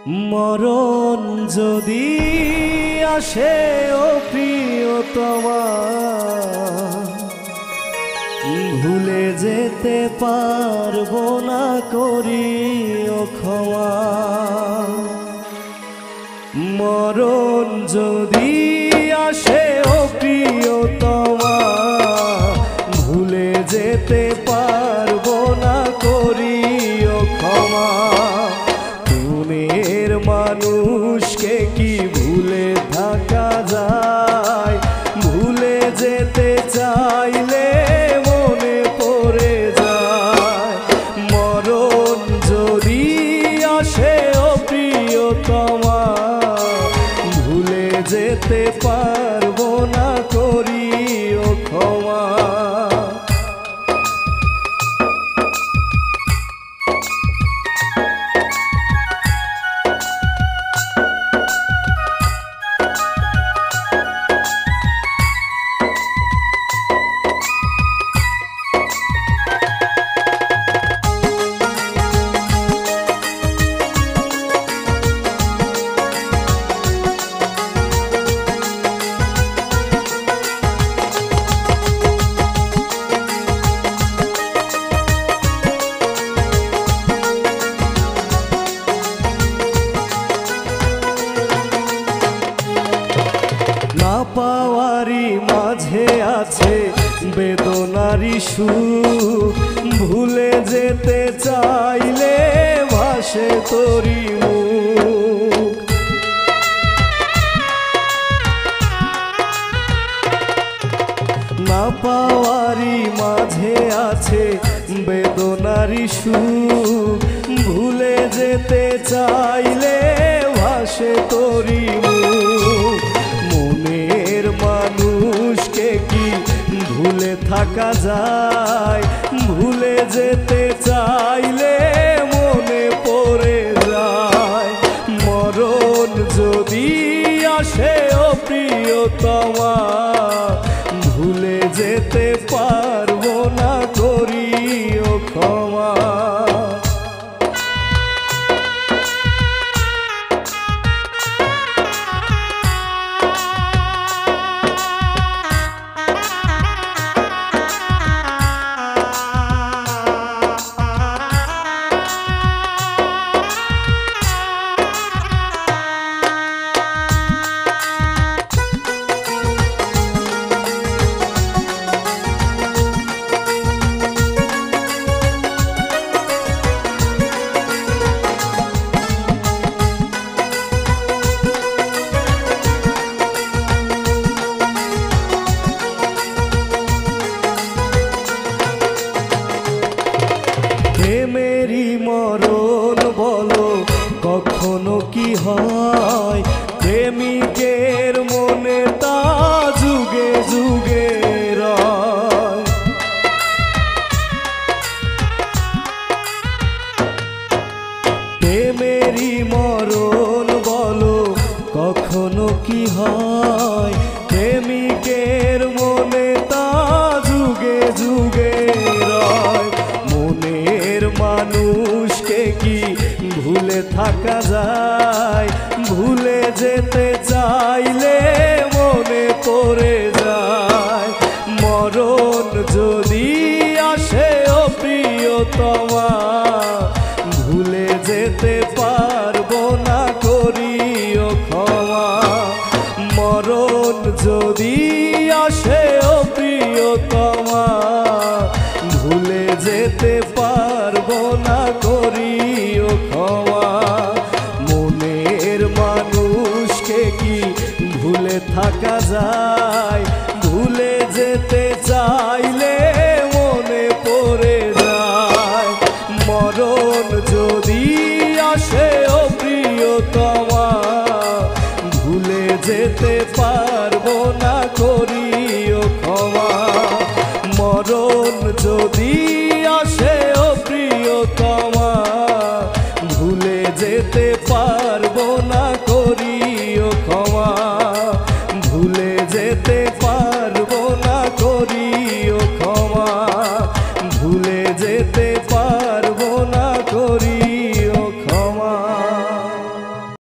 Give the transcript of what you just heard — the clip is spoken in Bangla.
মরণ যদি আসে ও প্রিয়তমা, ভুলে যেতে পারবো না করিও ক্ষমা। মরণ যদি আসে ও প্রিয়তমা, ভুলে যেতে পারবো না করিও ক্ষমা। মনের মানুষকে কি ভুলে থাকা যায়? ভুলে যেতে চাইলে মনে পড়ে যায়। মরণ যদি আসে ও প্রিয়তমা, ভুলে যেতে পারবো না করিও ক্ষমা। না পাওয়ারি মাঝে আছে বেদনারি সুখ, ভুলে যেতে চাইলে ভাসে তোরি মুখ। না পাওয়ারি মাঝে আছে বেদনারি সুখ, ভুলে যেতে চাইলে ভাসে তোরি মুখ। মনের মানুষকে কি ভুলে থাকা যায়? ভুলে যেতে চাইলে মনে পড়ে যায়। মরণ যদি আসে ও প্রিয়তমা, ভুলে যেতে পারবো না করিও ক্ষমা। প্রেমেরই মরণ বলো কখনো কি হয়? প্রেমিকের মনে তা যুগে যুগে রয়। প্রেমেরই মরণ বলো কখনো কি হয়? প্রেমিকের মনে তা যুগে যুগে রয়। মনের মানুষকে কি ভুলে থাকা যায়? ভুলে যেতে চাইলে মনে পড়ে যায়। মরণ যদি আসে ও প্রিয়তমা, ভুলে যেতে পারবো না করিও ক্ষমা। মরণ যদি আসে ও প্রিয়তমা, ভুলে যেতে পারবো না করিও ক্ষমা। মনের মানুষকে কি ভুলে থাকা যায়? ভুলে যেতে চাইলে মনে পড়ে যায়। মরণ যদি আসে ও প্রিয়তমা, ভুলে যেতে পারবো না করিও ক্ষমা। মরণ যদি আসে ও প্রিয়তমা, ভুলে যেতে পার